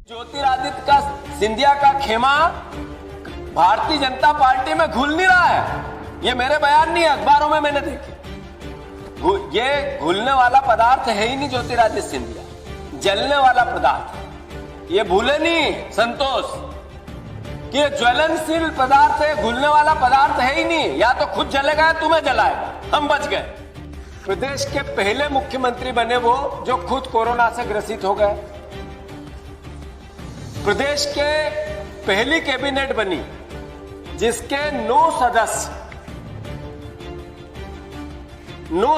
ज्योतिरादित्य का सिंधिया का खेमा भारतीय जनता पार्टी में घुल नहीं रहा है। ये मेरे बयान नहीं है, अखबारों में मैंने देखे। ये घुलने वाला पदार्थ है ही नहीं ज्योतिरादित्य सिंधिया, जलने वाला पदार्थ। ये भूले नहीं संतोष कि ये ज्वलनशील पदार्थ है, घुलने वाला पदार्थ है ही नहीं। या तो खुद जलेगा या तुम्हें जलाएगा। हम बच गए। प्रदेश के पहले मुख्यमंत्री बने वो जो खुद कोरोना से ग्रसित हो गए। प्रदेश के पहली कैबिनेट बनी जिसके 9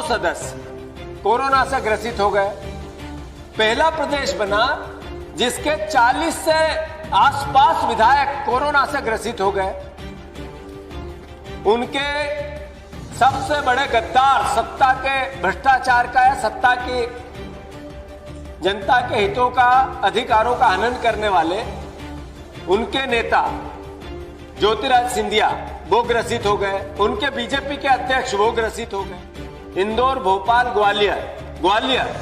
सदस्य कोरोना से ग्रसित हो गए। पहला प्रदेश बना जिसके 40 से आसपास विधायक कोरोना से ग्रसित हो गए। उनके सबसे बड़े गद्दार, सत्ता के भ्रष्टाचार का या सत्ता की जनता के हितों का, अधिकारों का हनन करने वाले उनके नेता ज्योतिरादित्य सिंधिया वो ग्रसित हो गए। उनके बीजेपी के अध्यक्ष वो ग्रसित हो गए। इंदौर, भोपाल, ग्वालियर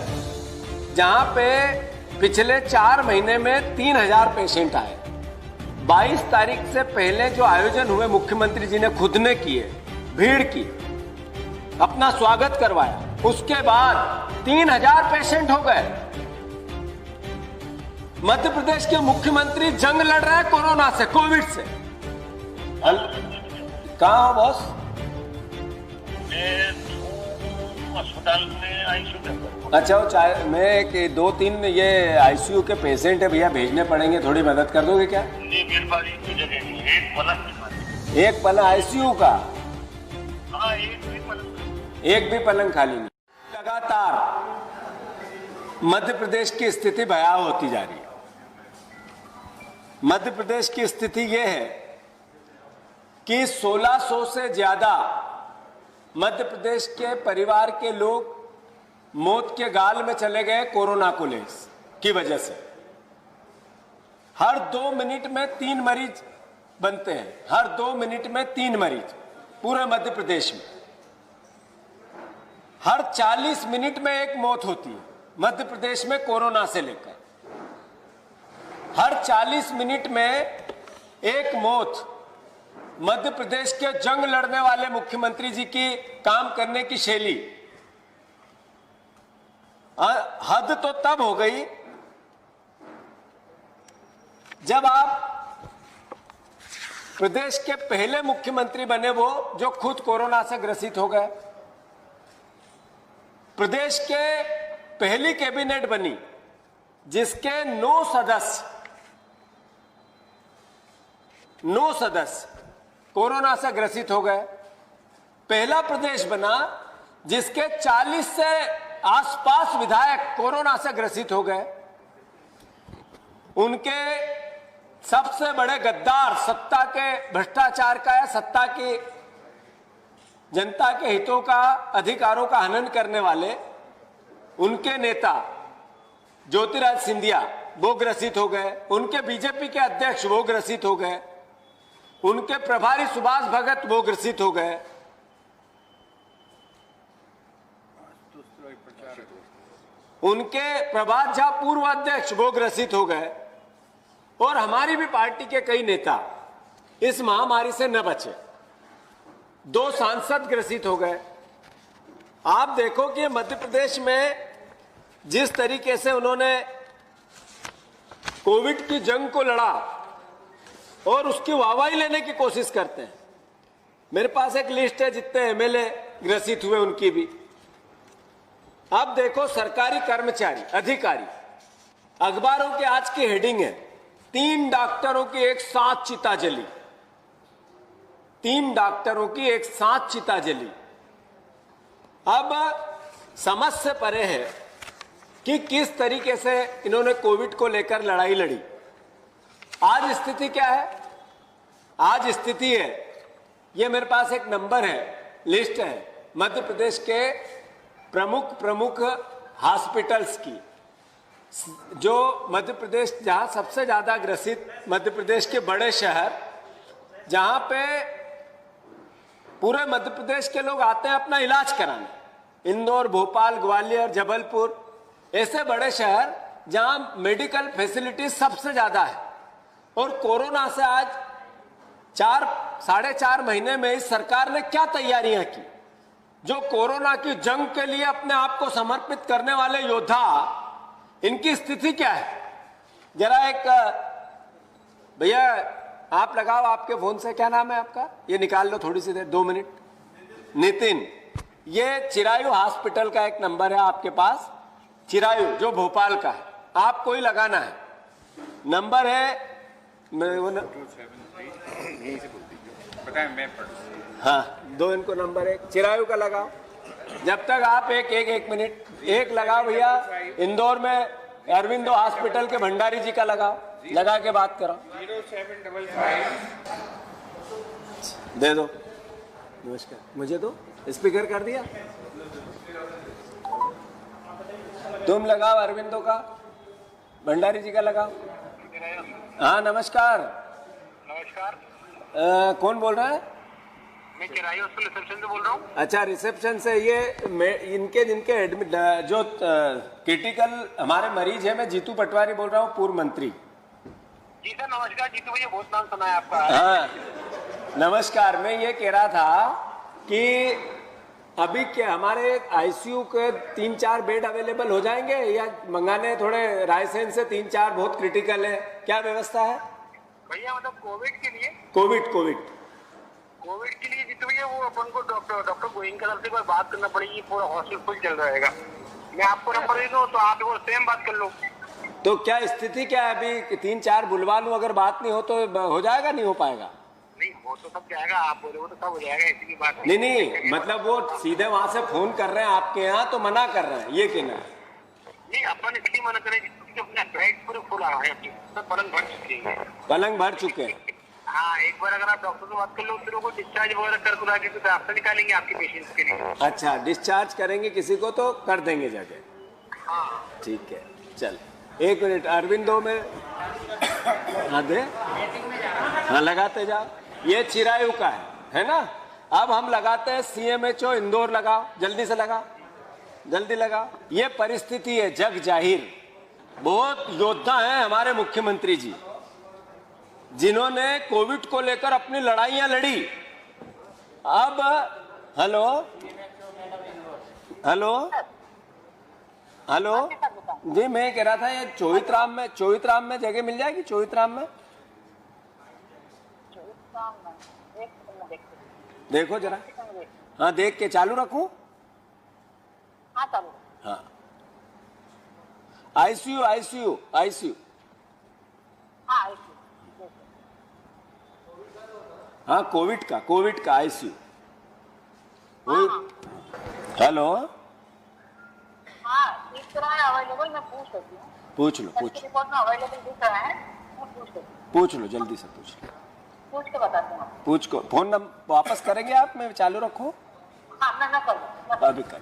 जहां पे पिछले 4 महीने में 3000 पेशेंट आए। 22 तारीख से पहले जो आयोजन हुए मुख्यमंत्री जी ने खुद ने किए, भीड़ की, अपना स्वागत करवाया, उसके बाद 3000 पेशेंट हो गए। मध्य प्रदेश के मुख्यमंत्री जंग लड़ रहे हैं कोरोना से, कोविड से। कहाँ हो बॉस? अस्पताल में आईसीयू में। अच्छा, वो मैं एक 2-3 ये आईसीयू के पेशेंट है भैया, भेजने पड़ेंगे, थोड़ी मदद कर दोगे क्या? नहीं, मेरे पास कोई जगह नहीं है। एक पलंग आईसीयू का? हाँ, एक भी पलंग खाली नहीं। लगातार मध्य प्रदेश की स्थिति भयावह होती जा रही है। मध्य प्रदेश की स्थिति यह है कि 1600 से ज्यादा मध्य प्रदेश के परिवार के लोग मौत के गाल में चले गए कोरोना को की वजह से। हर 2 मिनट में 3 मरीज बनते हैं। हर 2 मिनट में 3 मरीज पूरे मध्य प्रदेश में। हर 40 मिनट में एक मौत होती है मध्य प्रदेश में कोरोना से लेकर। हर 40 मिनट में एक मौत मध्य प्रदेश के जंग लड़ने वाले मुख्यमंत्री जी की काम करने की शैली। हद तो तब हो गई जब आप प्रदेश के पहले मुख्यमंत्री बने वो जो खुद कोरोना से ग्रसित हो गए। प्रदेश के पहली कैबिनेट बनी जिसके 9 सदस्य कोरोना से ग्रसित हो गए। पहला प्रदेश बना जिसके 40 से आसपास विधायक कोरोना से ग्रसित हो गए। उनके सबसे बड़े गद्दार, सत्ता के भ्रष्टाचार का या सत्ता की जनता के हितों का, अधिकारों का हनन करने वाले उनके नेता ज्योतिरादित्य सिंधिया वो ग्रसित हो गए। उनके बीजेपी के अध्यक्ष वो ग्रसित हो गए। उनके प्रभारी सुभाष भगत वो ग्रसित हो गए। उनके प्रभात झा पूर्व अध्यक्ष वो ग्रसित हो गए। और हमारी भी पार्टी के कई नेता इस महामारी से न बचे। 2 सांसद ग्रसित हो गए। आप देखो कि मध्य प्रदेश में जिस तरीके से उन्होंने कोविड की जंग को लड़ा और उसकी वाहवाही लेने की कोशिश करते हैं। मेरे पास एक लिस्ट है जितने एमएलए ग्रसित हुए उनकी भी। अब देखो, सरकारी कर्मचारी, अधिकारी, अखबारों के आज की हेडिंग है 3 डॉक्टरों की एक साथ चिता जली। 3 डॉक्टरों की एक साथ चिता जली। अब समझ से परे है कि किस तरीके से इन्होंने कोविड को लेकर लड़ाई लड़ी। आज स्थिति क्या है? आज स्थिति है, ये मेरे पास एक नंबर है, लिस्ट है मध्य प्रदेश के प्रमुख हॉस्पिटल्स की, जो मध्य प्रदेश जहां सबसे ज्यादा ग्रसित, मध्य प्रदेश के बड़े शहर जहां पे पूरे मध्य प्रदेश के लोग आते हैं अपना इलाज कराने। इंदौर, भोपाल, ग्वालियर, जबलपुर, ऐसे बड़े शहर जहां मेडिकल फैसिलिटीज सबसे ज्यादा है, और कोरोना से आज 4-4.5 महीने में इस सरकार ने क्या तैयारियां की। जो कोरोना की जंग के लिए अपने आप को समर्पित करने वाले योद्धा, इनकी स्थिति क्या है? जरा एक भैया आप लगाओ आपके फोन से, क्या नाम है आपका? ये निकाल लो थोड़ी सी देर, 2 मिनट। नितिन, ये चिरायु हॉस्पिटल का एक नंबर है आपके पास, चिरायु जो भोपाल का है, आपको ही लगाना है। नंबर है हाँ, 2 इनको नंबर है, चिरायु का लगाओ। जब तक आप एक मिनट एक लगाओ भैया। इंदौर में अरविंदो हॉस्पिटल के भंडारी जी का लगाओ, लगा के बात करो। 0755 दे दो। नमस्कार, मुझे दो, स्पीकर कर दिया। तुम लगाओ अरविंदो का, भंडारी जी का लगाओ। हाँ नमस्कार। नमस्कार, कौन बोल रहा है? मैं चिरायु हॉस्पिटल रिसेप्शन से बोल रहा हूँ। अच्छा, रिसेप्शन से। ये इनके जिनके एडमिट जो क्रिटिकल हमारे मरीज है, मैं जीतू पटवारी बोल रहा हूँ, पूर्व मंत्री। जी सर नमस्कार। जीतू भैया, बहुत नाम सुना है आपका। हाँ नमस्कार। मैं ये कह रहा था कि अभी क्या हमारे आईसीयू के 3-4 बेड अवेलेबल हो जाएंगे, या मंगाने थोड़े रायसेन से? 3-4 बहुत क्रिटिकल है, क्या व्यवस्था है भैया? मतलब कोविड के लिए? कोविड के लिए जीतू भैया, वो अपन को डॉक्टर गोइंग की तरफ से बात करना पड़ेगी। पूरा हॉस्पिटल फुल चल रहेगा। मैं आपको नंबर दे दूं तो आप वो सेम बात कर लो। तो क्या स्थिति क्या है अभी? 3-4 बुलवा लूं, अगर बात नहीं हो तो हो जाएगा, नहीं हो पाएगा? नहीं, वो तो सब जाएगा, आप बोले वो तो सब हो जाएगा, ऐसी की बात नहीं, मतलब वो सीधे वहां से फोन कर रहे हैं आपके यहाँ, तो मना कर रहे हैं, ये कहना है? नहीं, अपन इसलिए मना करें क्योंकि अपना बेड पूरे फुल आ रहे हैं, तो पलंग भर चुके हैं। पलंग भर चुके हैं। हाँ, एक बार अगर आप डॉक्टर से बात कर लो, फिर वो डिस्चार्ज वगैरह कर के तो आपसे निकालेंगे आपके पेशेंट्स के लिए। अच्छा, डिस्चार्ज करेंगे किसी को तो कर देंगे जगह। हाँ ठीक है, चल 1 मिनट। अरविंदो में हाँ दे, हाँ लगाते जाओ। ये चिरायु का है ना? अब हम लगाते हैं CMHO इंदौर। लगाओ, जल्दी से लगाओ, जल्दी लगाओ। ये परिस्थिति है जग जाहिर। बहुत योद्धा हैं हमारे मुख्यमंत्री जी, जिन्होंने कोविड को लेकर अपनी लड़ाइयां लड़ी। अब हेलो हेलो हेलो जी, मैं कह रहा था ये चोहितराम में जगह मिल जाएगी? चोहितराम में देखो जरा। हाँ, देख के चालू रखूं? हाँ चालू। हाँ, आईसीयू हाँ हाँ, कोविड का आईसीयू। हेलो, हाँ, इस तरह है अवेलेबल, मैं पूछ सकती हूँ। पूछ लो, रिपोर्ट में अवेलेबल दिख रहा है, मैं पूछ सकती हूँ। पूछ लो, जल्दी से पूछ लो। पूछ के बताती हूँ। पूछ को फोन नंबर वापस करेंगे आप? मैं चालू रखूं? हाँ, मैं कर अभी कर।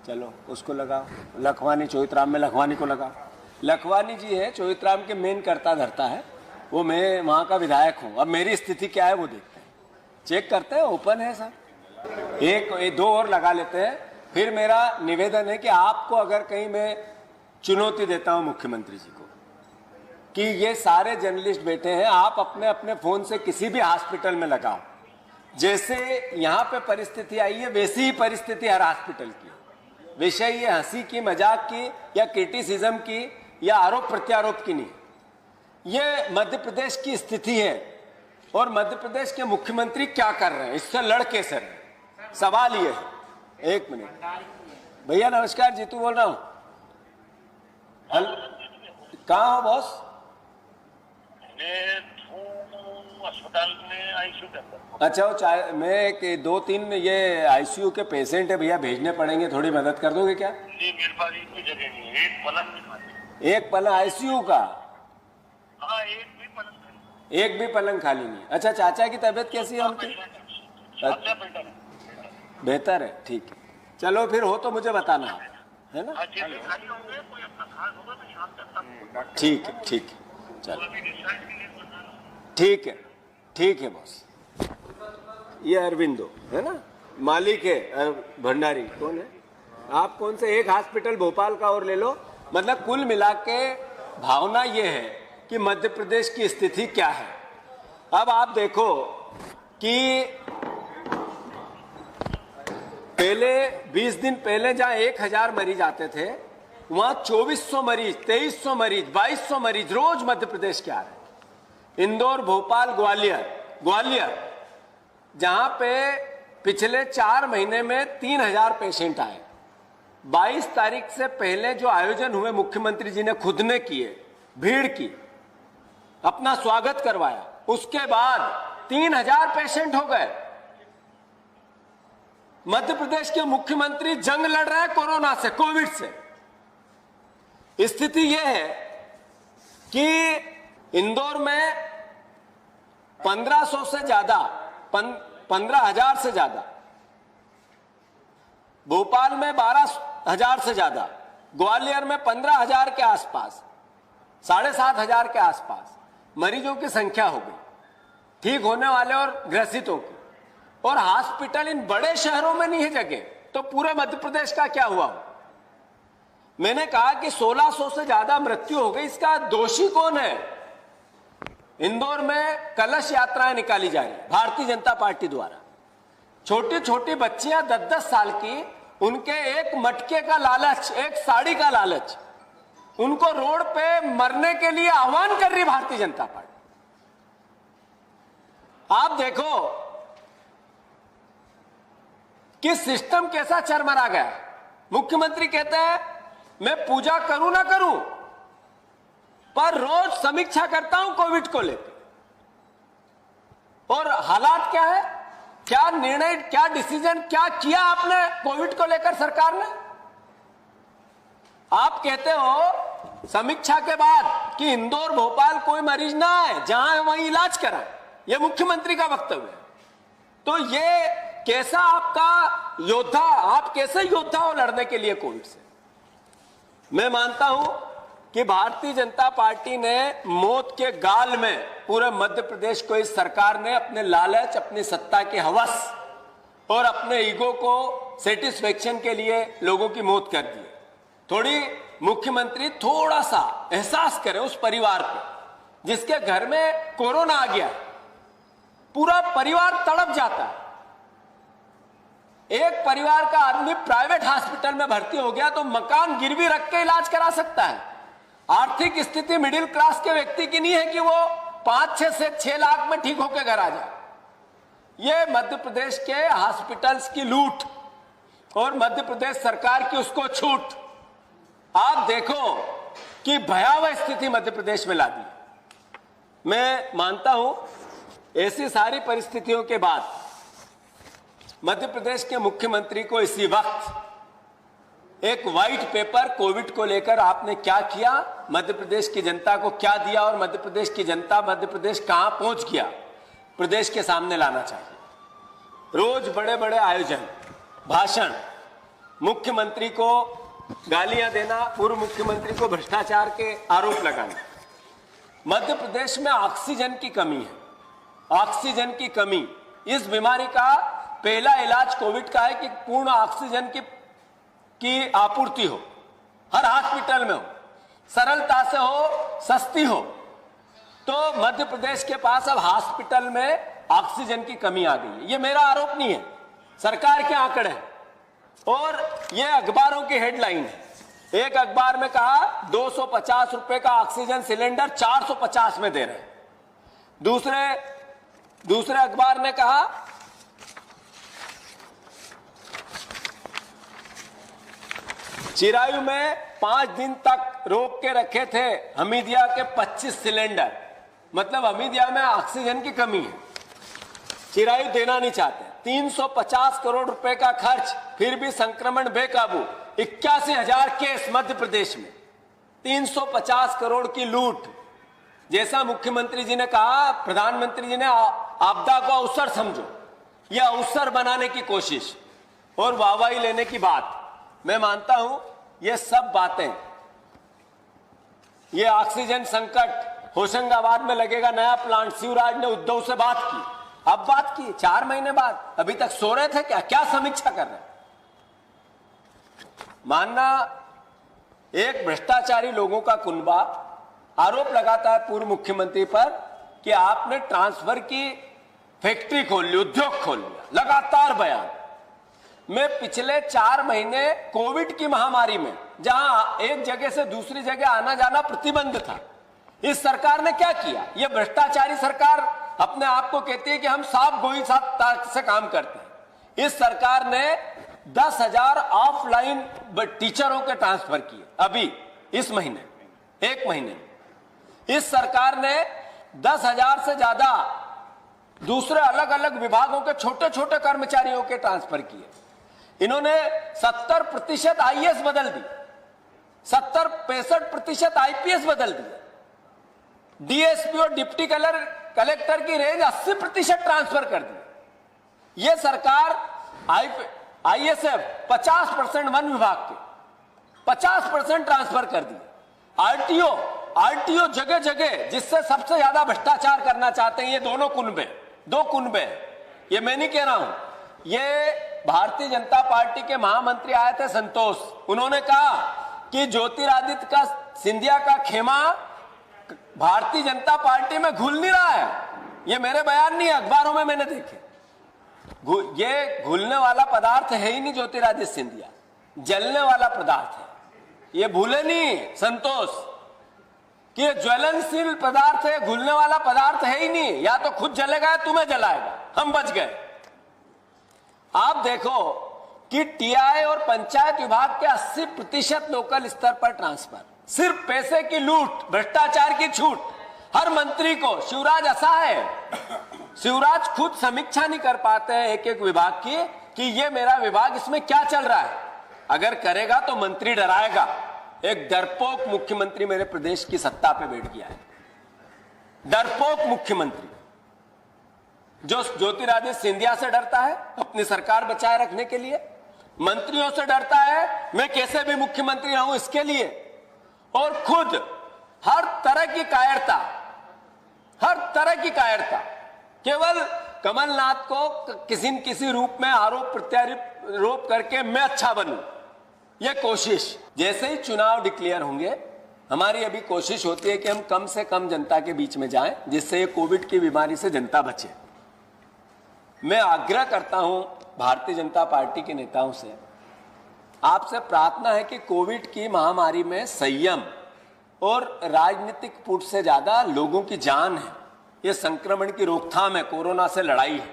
चलो उसको लगाओ। लखवानी, चोहितराम में लखवानी को लगाओ। लखवानी जी है, चोहितराम के मेन करता धरता है वो। मैं वहाँ का विधायक हूँ। अब मेरी स्थिति क्या है वो देखते हैं, चेक करते हैं। ओपन है सर। एक 2 और लगा लेते हैं। फिर मेरा निवेदन है कि आपको अगर कहीं मैं चुनौती देता हूँ मुख्यमंत्री जी को कि ये सारे जर्नलिस्ट बैठे हैं, आप अपने अपने फोन से किसी भी हॉस्पिटल में लगाओ। जैसे यहाँ पे परिस्थिति आई है, वैसी ही परिस्थिति हर हॉस्पिटल की। विषय ये हंसी की, मजाक की, या क्रिटिसिज्म की, या आरोप प्रत्यारोप की नहीं। ये मध्य प्रदेश की स्थिति है, और मध्य प्रदेश के मुख्यमंत्री क्या कर रहे हैं, इससे लड़ कैसे रहे हैं। सवाल ये है। 1 मिनट भैया, नमस्कार, जीतू बोल रहा हूँ। कहाँ हो बॉस? अस्पताल में आईसीयू के अंदर। अच्छा, वो मैं एक 2-3 ये आईसीयू के पेशेंट है भैया, भेजने पड़ेंगे, थोड़ी मदद कर दोगे क्या? जी, मेरे पास कोई जगह नहीं है, एक पलंग नहीं खाली। एक पलंग आईसीयू का? हाँ, एक भी पलंग खाली। एक भी पलंग खाली नहीं। अच्छा, चाचा की तबीयत कैसी है उनकी? अच्छा, बेहतर है, ठीक है। चलो फिर हो तो मुझे बताना है ना? खाली होंगे, कोई अपना खास होगा तो शाम तक। ठीक है, ठीक है, चलो अभी डिस्चार्ज के लिए बता रहा हूँ। ठीक है, ठीक है बॉस। ये अरविंदो है ना, मालिक है। भंडारी कौन है? आप कौन से? एक हॉस्पिटल भोपाल का और ले लो। मतलब कुल मिला के भावना ये है कि मध्य प्रदेश की स्थिति क्या है। अब आप देखो कि पहले 20 दिन पहले जहां 1000 मरीज आते थे, वहां 2400 मरीज, 2300 मरीज, 2200 मरीज रोज मध्य प्रदेश के आ रहे हैं। इंदौर, भोपाल, ग्वालियर जहां पे पिछले 4 महीने में 3000 पेशेंट आए। 22 तारीख से पहले जो आयोजन हुए मुख्यमंत्री जी ने खुद ने किए, भीड़ की, अपना स्वागत करवाया, उसके बाद 3000 पेशेंट हो गए। मध्य प्रदेश के मुख्यमंत्री जंग लड़ रहे हैं कोरोना से, कोविड से। स्थिति यह है कि इंदौर में 1500 से ज्यादा, 15,000 से ज्यादा, भोपाल में 12,000 से ज्यादा, ग्वालियर में 15,000 के आसपास, 7,500 के आसपास मरीजों की संख्या हो गई, ठीक होने वाले और ग्रसितों की। और हॉस्पिटल इन बड़े शहरों में नहीं है जगह, तो पूरे मध्य प्रदेश का क्या हुआ? मैंने कहा कि 1600 से ज्यादा मृत्यु हो गई। इसका दोषी कौन है? इंदौर में कलश यात्राएं निकाली जा रही भारतीय जनता पार्टी द्वारा। छोटी छोटी बच्चियां 10-10 साल की, उनके एक मटके का लालच, एक साड़ी का लालच, उनको रोड पे मरने के लिए आह्वान कर रही भारतीय जनता पार्टी। आप देखो कि सिस्टम कैसा चरमरा गया। मुख्यमंत्री कहते हैं मैं पूजा करूं ना करूं, पर रोज समीक्षा करता हूं कोविड को लेकर। और हालात क्या है, क्या निर्णय, क्या डिसीजन, क्या किया आपने कोविड को लेकर सरकार ने? आप कहते हो समीक्षा के बाद कि इंदौर, भोपाल कोई मरीज ना आए, जहां है वहीं इलाज कराएं। यह मुख्यमंत्री का वक्तव्य है। तो ये कैसा आपका योद्धा, आप कैसे योद्धा हो लड़ने के लिए कोविड से? मैं मानता हूं कि भारतीय जनता पार्टी ने मौत के गाल में पूरे मध्य प्रदेश को इस सरकार ने अपने लालच, अपनी सत्ता के हवस और अपने ईगो को सेटिस्फेक्शन के लिए लोगों की मौत कर दी। थोड़ी मुख्यमंत्री थोड़ा सा एहसास करें उस परिवार पे जिसके घर में कोरोना आ गया, पूरा परिवार तड़प जाता है। एक परिवार का आदमी प्राइवेट हॉस्पिटल में भर्ती हो गया तो मकान गिरवी रख के इलाज करा सकता है। आर्थिक स्थिति मिडिल क्लास के व्यक्ति की नहीं है कि वो 5-6 से 6 लाख में ठीक होकर घर आ जाए। ये मध्य प्रदेश के हॉस्पिटल्स की लूट और मध्य प्रदेश सरकार की उसको छूट। आप देखो कि भयावह स्थिति मध्य प्रदेश में ला दी। मैं मानता हूं ऐसी सारी परिस्थितियों के बाद मध्य प्रदेश के मुख्यमंत्री को इसी वक्त एक व्हाइट पेपर कोविड को लेकर आपने क्या किया, मध्य प्रदेश की जनता को क्या दिया और मध्य प्रदेश की जनता, मध्य प्रदेश कहां पहुंच गया, प्रदेश के सामने लाना चाहिए। रोज बड़े बड़े आयोजन, भाषण, मुख्यमंत्री को गालियां देना, पूर्व मुख्यमंत्री को भ्रष्टाचार के आरोप लगाना। मध्य प्रदेश में ऑक्सीजन की कमी है। ऑक्सीजन की कमी, इस बीमारी का पहला इलाज कोविड का है कि पूर्ण ऑक्सीजन की आपूर्ति हो, हर हॉस्पिटल में हो, सरलता से हो, सस्ती हो। तो मध्य प्रदेश के पास अब हॉस्पिटल में ऑक्सीजन की कमी आ गई है। ये मेरा आरोप नहीं है, सरकार के आंकड़े हैं और ये अखबारों की हेडलाइन है। एक अखबार में कहा 250 रुपए का ऑक्सीजन सिलेंडर 450 में दे रहे हैं। दूसरे अखबार ने कहा चिरायू में 5 दिन तक रोक के रखे थे हमीदिया के 25 सिलेंडर। मतलब हमीदिया में ऑक्सीजन की कमी है, चिरायू देना नहीं चाहते। 350 करोड़ रुपए का खर्च, फिर भी संक्रमण बेकाबू। 81,000 केस मध्य प्रदेश में, 350 करोड़ की लूट। जैसा मुख्यमंत्री जी ने कहा, प्रधानमंत्री जी ने आपदा को अवसर समझो, यह अवसर बनाने की कोशिश और वाहवाही लेने की बात। मैं मानता हूं ये सब बातें, ये ऑक्सीजन संकट, होशंगाबाद में लगेगा नया प्लांट, शिवराज ने उद्धव से बात की, अब बात की 4 महीने बाद, अभी तक सो रहे थे क्या समीक्षा कर रहे हैं? मानना एक भ्रष्टाचारी लोगों का कुनबा आरोप लगाता है पूर्व मुख्यमंत्री पर कि आपने ट्रांसफर की फैक्ट्री खोल ली, उद्योग खोल लिया। लगातार बयान। मैं पिछले 4 महीने कोविड की महामारी में जहां एक जगह से दूसरी जगह आना जाना प्रतिबंध था, इस सरकार ने क्या किया? यह भ्रष्टाचारी सरकार अपने आप को कहती है कि हम साफ गोई से काम करते हैं। इस सरकार ने 10,000 ऑफलाइन टीचरों के ट्रांसफर किए अभी इस महीने, 1 महीने। इस सरकार ने 10,000 से ज्यादा दूसरे अलग अलग विभागों के छोटे छोटे कर्मचारियों के ट्रांसफर किए। इन्होंने 70% आईएएस बदल दी, 65% आईपीएस बदल दिए। डीएसपी और डिप्टी कलेक्टर की रेंज 80% ट्रांसफर कर दी। यह सरकार आईएसएफ 50% वन विभाग के 50% ट्रांसफर कर दी। आरटीओ जगह जगह जिससे सबसे ज्यादा भ्रष्टाचार करना चाहते हैं, ये दो कुनबे। ये मैं नहीं कह रहा हूं, ये भारतीय जनता पार्टी के महामंत्री आए थे संतोष। उन्होंने कहा कि ज्योतिरादित्य का सिंधिया का खेमा भारतीय जनता पार्टी में घुल नहीं रहा है। ये मेरे बयान नहीं है, अखबारों में मैंने देखे। ये घुलने वाला पदार्थ है ही नहीं ज्योतिरादित्य सिंधिया, जलने वाला पदार्थ है। ये भूले नहीं संतोष कि ये ज्वलनशील पदार्थ है, घुलने वाला पदार्थ है ही नहीं। या तो खुद जलेगा या तुम्हें जलाएगा। हम बच गए। आप देखो कि टीआई और पंचायत विभाग के 80% लोकल स्तर पर ट्रांसफर, सिर्फ पैसे की लूट, भ्रष्टाचार की छूट। हर मंत्री को शिवराज असहाय है। शिवराज खुद समीक्षा नहीं कर पाते हैं एक एक विभाग की कि ये मेरा विभाग, इसमें क्या चल रहा है। अगर करेगा तो मंत्री डराएगा। एक डरपोक मुख्यमंत्री मेरे प्रदेश की सत्ता पे बैठ गया है। डरपोक मुख्यमंत्री जो ज्योतिरादित्य सिंधिया से डरता है अपनी सरकार बचाए रखने के लिए, मंत्रियों से डरता है मैं कैसे भी मुख्यमंत्री रहूं इसके लिए, और खुद हर तरह की कायरता केवल कमलनाथ को किसी न किसी रूप में आरोप प्रत्यारोप करके मैं अच्छा बनूं, यह कोशिश। जैसे ही चुनाव डिक्लेयर होंगे, हमारी अभी कोशिश होती है कि हम कम से कम जनता के बीच में जाएं, जिससे ये कोविड की बीमारी से जनता बचे। मैं आग्रह करता हूं भारतीय जनता पार्टी के नेताओं से, आपसे प्रार्थना है कि कोविड की महामारी में संयम और राजनीतिक पुट से ज्यादा लोगों की जान है। यह संक्रमण की रोकथाम है, कोरोना से लड़ाई है।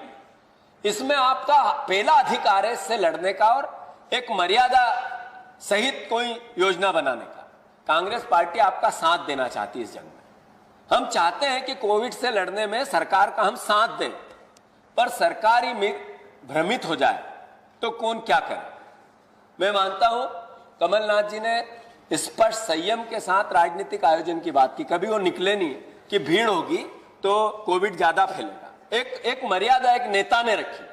इसमें आपका पहला अधिकार है इससे लड़ने का और एक मर्यादा सहित कोई योजना बनाने का। कांग्रेस पार्टी आपका साथ देना चाहती है इस जंग में। हम चाहते हैं कि कोविड से लड़ने में सरकार का हम साथ दें, पर सरकार ही भ्रमित हो जाए तो कौन क्या करे। मैं मानता हूं कमलनाथ जी ने स्पष्ट संयम के साथ राजनीतिक आयोजन की बात की। कभी वो निकले नहीं कि भीड़ होगी तो कोविड ज्यादा फैलेगा। एक मर्यादा एक नेता ने रखी।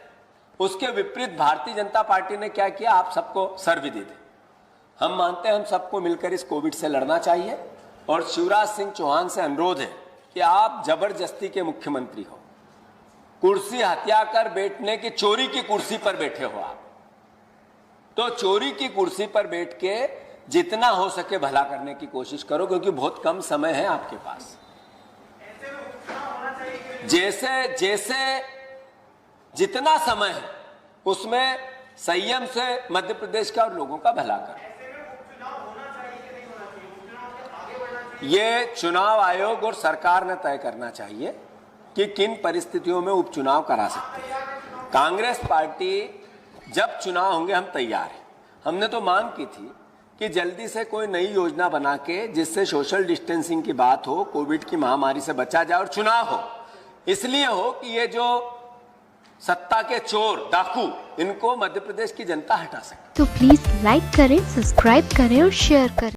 उसके विपरीत भारतीय जनता पार्टी ने क्या किया, आप सबको सर्वविदित है। हम मानते हैं हम सबको मिलकर इस कोविड से लड़ना चाहिए। और शिवराज सिंह चौहान से अनुरोध है कि आप जबरदस्ती के मुख्यमंत्री हो, कुर्सी हत्या कर बैठने की, चोरी की कुर्सी पर बैठे हो आप, तो चोरी की कुर्सी पर बैठ के जितना हो सके भला करने की कोशिश करो, क्योंकि बहुत कम समय है आपके पास। जैसे जितना समय है उसमें संयम से मध्य प्रदेश का और लोगों का भला करो। ये चुनाव आयोग और सरकार ने तय करना चाहिए कि किन परिस्थितियों में उपचुनाव करा सकते हैं। कांग्रेस पार्टी जब चुनाव होंगे हम तैयार हैं। हमने तो मांग की थी कि जल्दी से कोई नई योजना बना के जिससे सोशल डिस्टेंसिंग की बात हो, कोविड की महामारी से बचा जाए और चुनाव हो। इसलिए हो कि ये जो सत्ता के चोर डाकू, इनको मध्य प्रदेश की जनता हटा सके। तो प्लीज लाइक करें, सब्सक्राइब करें और शेयर करें।